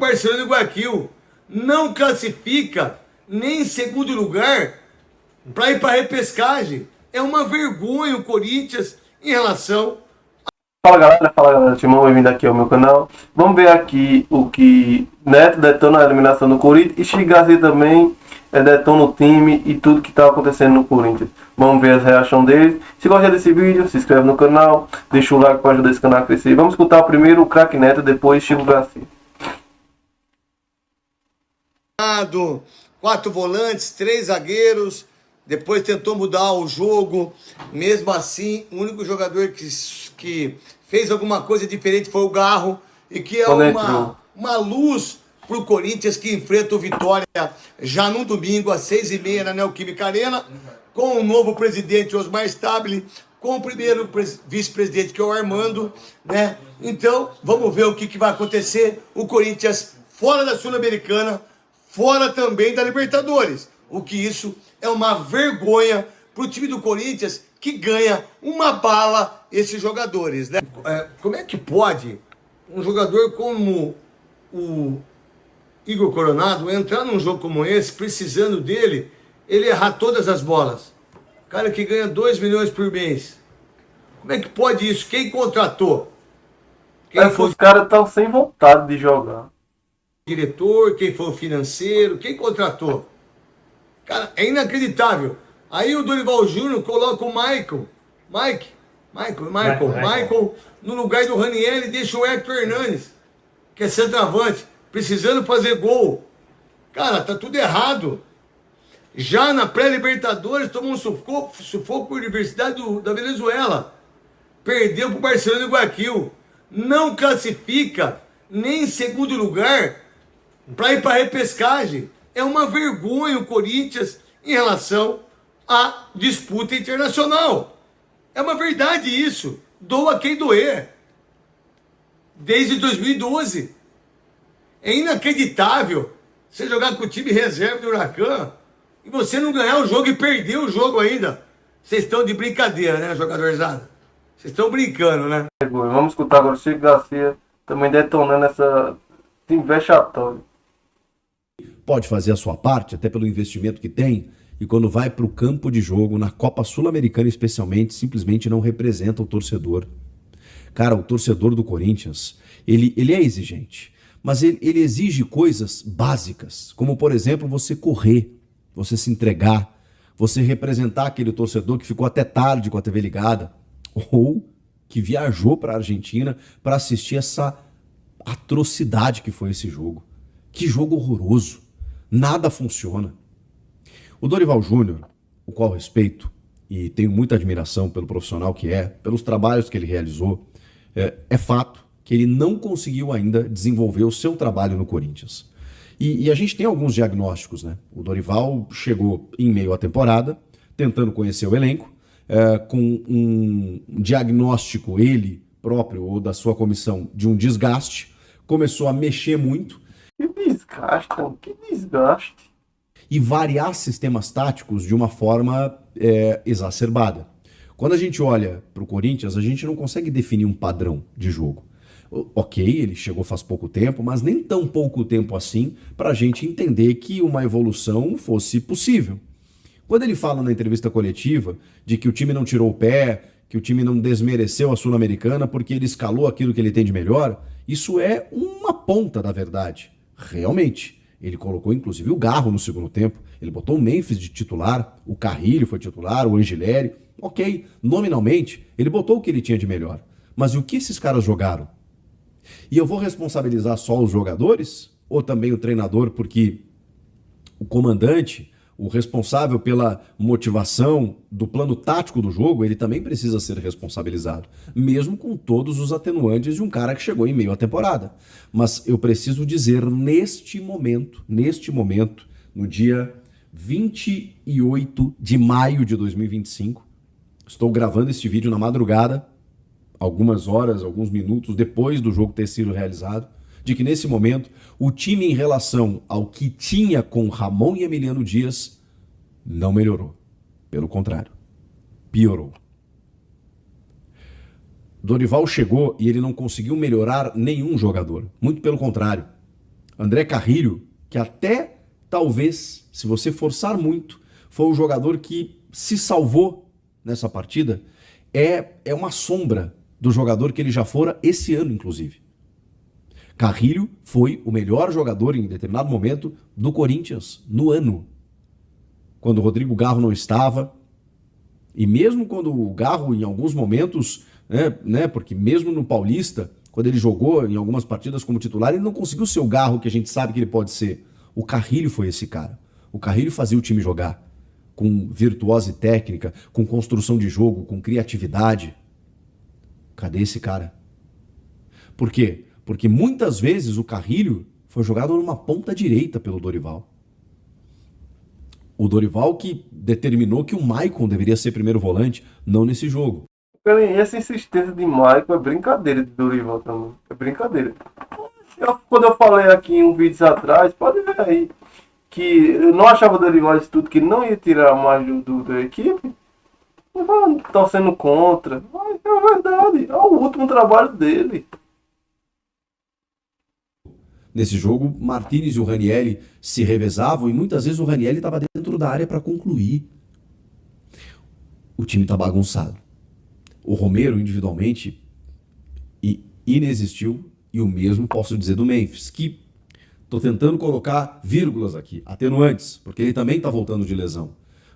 Barcelona e Guayaquil não classifica nem em segundo lugar para ir para a repescagem. É uma vergonha o Corinthians em relação. Fala galera, Timão, bem-vindo aqui ao meu canal. Vamos ver aqui o que Neto detona a eliminação do Corinthians e Chico Garcia também detona o time e tudo que está acontecendo no Corinthians. Vamos ver a reação deles. Se gosta desse vídeo, se inscreve no canal, deixa o like para ajudar esse canal a crescer. Vamos escutar primeiro o craque Neto, depois Chico Garcia. 4 volantes, 3 zagueiros, depois tentou mudar o jogo, mesmo assim, o único jogador que fez alguma coisa diferente foi o Garro, e que é uma luz para o Corinthians, que enfrenta o Vitória já no domingo às 6h30 na Neoquímica Arena, com o novo presidente Osmar Stabile, com o primeiro vice-presidente que é o Armando, né? Então, vamos ver o que vai acontecer. O Corinthians fora da Sul-Americana, fora também da Libertadores. O que isso é uma vergonha para o time do Corinthians, que ganha uma bala esses jogadores, né? Como é que pode um jogador como o Igor Coronado entrar num jogo como esse, precisando dele, ele errar todas as bolas? Cara que ganha 2 milhões por mês. Como é que pode isso? Quem contratou? Os caras estão sem vontade de jogar. Diretor, quem foi o financeiro, quem contratou? Cara, é inacreditável. Aí o Dorival Júnior coloca o Michael no lugar do Ranieri e deixa o Hector Hernanes, que é centroavante, precisando fazer gol. Cara, tá tudo errado. Já na pré-Libertadores tomou um sufoco com a Universidade da Venezuela. Perdeu pro Barcelona e Guayaquil. Não classifica nem em segundo lugar para ir para a repescagem. É uma vergonha o Corinthians em relação à disputa internacional. É uma verdade isso. Doa quem doer. Desde 2012. É inacreditável você jogar com o time reserva do Huracan e você não ganhar o jogo e perder o jogo ainda. Vocês estão de brincadeira, né, jogadorzada? Vocês estão brincando, né? Vamos escutar agora o Chico Garcia também detonando essa time vexatório. Pode fazer a sua parte, até pelo investimento que tem, e quando vai para o campo de jogo, na Copa Sul-Americana especialmente, simplesmente não representa o torcedor. Cara, o torcedor do Corinthians, ele é exigente, mas ele exige coisas básicas, como por exemplo você correr, você se entregar, você representar aquele torcedor que ficou até tarde com a TV ligada, ou que viajou para a Argentina para assistir essa atrocidade que foi esse jogo. Que jogo horroroso. Nada funciona. O Dorival Júnior, o qual respeito e tenho muita admiração pelo profissional que é, pelos trabalhos que ele realizou, é fato que ele não conseguiu ainda desenvolver o seu trabalho no Corinthians. E a gente tem alguns diagnósticos, né? O Dorival chegou em meio à temporada, tentando conhecer o elenco, com um diagnóstico, ele próprio ou da sua comissão, de um desgaste, começou a mexer muito. Que desgaste. E variar sistemas táticos de uma forma exacerbada. Quando a gente olha para o Corinthians, a gente não consegue definir um padrão de jogo. Ok, ele chegou faz pouco tempo, mas nem tão pouco tempo assim para a gente entender que uma evolução fosse possível. Quando ele fala na entrevista coletiva de que o time não tirou o pé, que o time não desmereceu a Sul-Americana porque ele escalou aquilo que ele tem de melhor, isso é uma ponta da verdade. Realmente, ele colocou inclusive o Garro no segundo tempo, ele botou o Memphis de titular, o Carrilho foi titular, o Angileri, ok, nominalmente, ele botou o que ele tinha de melhor. Mas e o que esses caras jogaram? E eu vou responsabilizar só os jogadores ou também o treinador, porque o comandante, o responsável pela motivação do plano tático do jogo, ele também precisa ser responsabilizado, mesmo com todos os atenuantes de um cara que chegou em meio à temporada. Mas eu preciso dizer neste momento, no dia 28 de maio de 2025, estou gravando este vídeo na madrugada, algumas horas, alguns minutos depois do jogo ter sido realizado, de que nesse momento o time em relação ao que tinha com Ramon e Emiliano Dias não melhorou. Pelo contrário, piorou. Dorival chegou e ele não conseguiu melhorar nenhum jogador. Muito pelo contrário. André Carrilho, que até talvez, se você forçar muito, foi o jogador que se salvou nessa partida, é uma sombra do jogador que ele já fora esse ano, inclusive. Carrilho foi o melhor jogador em determinado momento do Corinthians no ano. Quando o Rodrigo Garro não estava, e mesmo quando o Garro, em alguns momentos, porque mesmo no Paulista, quando ele jogou em algumas partidas como titular, ele não conseguiu ser o Garro que a gente sabe que ele pode ser. O Carrilho foi esse cara. O Carrilho fazia o time jogar com virtuose técnica, com construção de jogo, com criatividade. Cadê esse cara? Por quê? Porque muitas vezes o Carrilho foi jogado numa ponta direita pelo Dorival. O Dorival que determinou que o Maicon deveria ser primeiro volante, não nesse jogo. E essa insistência de Maicon é brincadeira de Dorival também. É brincadeira. Quando eu falei aqui em um vídeo atrás, pode ver aí, que eu não achava o Dorival isso tudo, que não ia tirar mais da equipe. Torcendo contra. Mas é verdade, é o último trabalho dele. Nesse jogo, Martínez e o Ranieri se revezavam e muitas vezes o Ranieri estava dentro da área para concluir. O time está bagunçado. O Romero, individualmente, inexistiu, e o mesmo posso dizer do Memphis, que estou tentando colocar vírgulas aqui, atenuantes, porque ele também está voltando de lesão.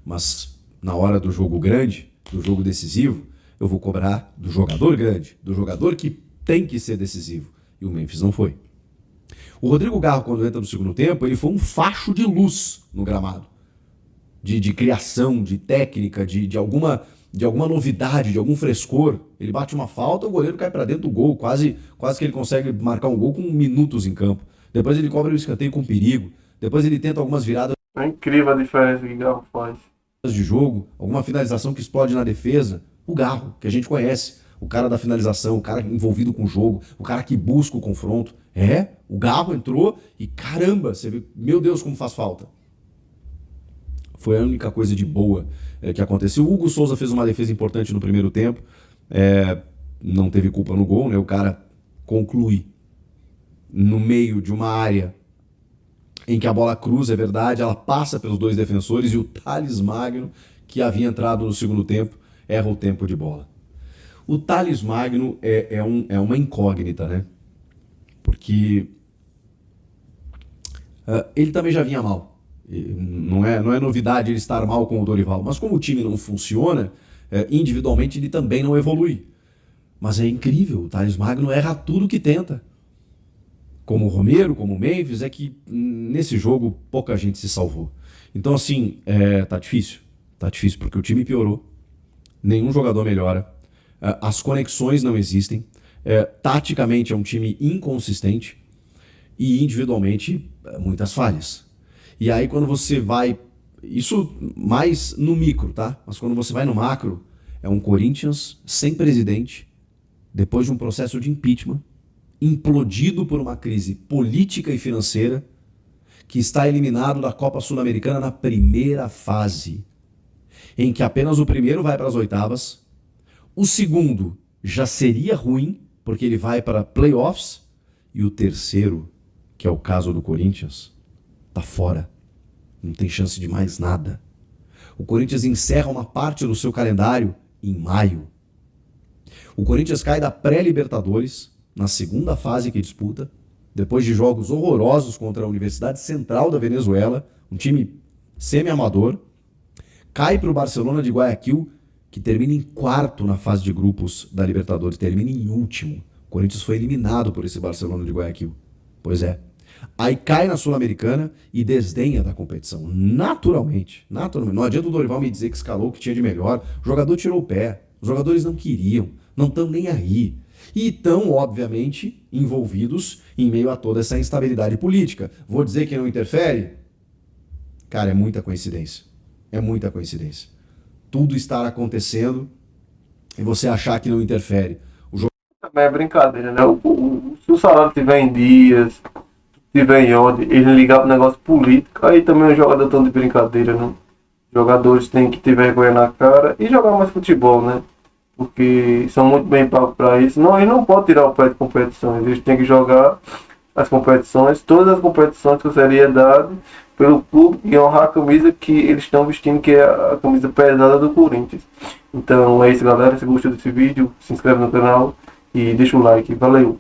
Mas na hora do jogo grande, do jogo decisivo, eu vou cobrar do jogador grande, do jogador que tem que ser decisivo. E o Memphis não foi. O Rodrigo Garro, quando entra no segundo tempo, ele foi um facho de luz no gramado. De criação, de técnica, de alguma novidade, de algum frescor. Ele bate uma falta, o goleiro cai para dentro do gol, quase que ele consegue marcar um gol com minutos em campo. Depois ele cobra o escanteio com perigo. Depois ele tenta algumas viradas. É incrível a diferença que o Garro faz. De jogo, alguma finalização que explode na defesa. O Garro, que a gente conhece. O cara da finalização, o cara envolvido com o jogo, o cara que busca o confronto. O Garro entrou e caramba, você vê, meu Deus, como faz falta. Foi a única coisa de boa que aconteceu. O Hugo Souza fez uma defesa importante no primeiro tempo, não teve culpa no gol, né? O cara conclui no meio de uma área em que a bola cruza, é verdade, ela passa pelos dois defensores e o Thales Magno, que havia entrado no segundo tempo, erra o tempo de bola. O Thales Magno é uma incógnita, né? Porque ele também já vinha mal. Não é novidade ele estar mal com o Dorival, mas como o time não funciona, individualmente ele também não evolui. Mas é incrível, o Thales Magno erra tudo que tenta. Como o Romero, como o Memphis, é que nesse jogo pouca gente se salvou. Então assim, tá difícil porque o time piorou, nenhum jogador melhora, as conexões não existem, taticamente é um time inconsistente e individualmente muitas falhas. E aí quando você vai, isso mais no micro, tá? Mas quando você vai no macro, é um Corinthians sem presidente, depois de um processo de impeachment, implodido por uma crise política e financeira, que está eliminado da Copa Sul-Americana na primeira fase, em que apenas o primeiro vai para as oitavas, o segundo já seria ruim, porque ele vai para playoffs, e o terceiro, que é o caso do Corinthians, tá fora. Não tem chance de mais nada. O Corinthians encerra uma parte do seu calendário em maio. O Corinthians cai da pré-Libertadores, na segunda fase que disputa, depois de jogos horrorosos contra a Universidade Central da Venezuela, um time semi-amador, cai para o Barcelona de Guayaquil, que termina em quarto na fase de grupos da Libertadores, termina em último. O Corinthians foi eliminado por esse Barcelona de Guayaquil. Pois é. Aí cai na Sul-Americana e desdenha da competição. Naturalmente. Não adianta o Dorival me dizer que escalou o que tinha de melhor. O jogador tirou o pé. Os jogadores não queriam. Não estão nem aí. E estão, obviamente, envolvidos em meio a toda essa instabilidade política. Vou dizer que não interfere? Cara, é muita coincidência. É muita coincidência. Tudo estar acontecendo e você achar que não interfere. O jogo também é brincadeira, né? Se o salário estiver em dias, estiver em ordem, ele ligar pro negócio político, aí também o jogador tão de brincadeira, né? Jogadores têm que ter vergonha na cara e jogar mais futebol, né? Porque são muito bem pagos para isso. Não, eles não podem tirar o pé de competição, eles têm que jogar, as competições, todas as competições com seriedade pelo clube e honrar a camisa que eles estão vestindo, que é a camisa pesada do Corinthians. Então é isso, galera. Se gostou desse vídeo, se inscreve no canal e deixa um like. Valeu!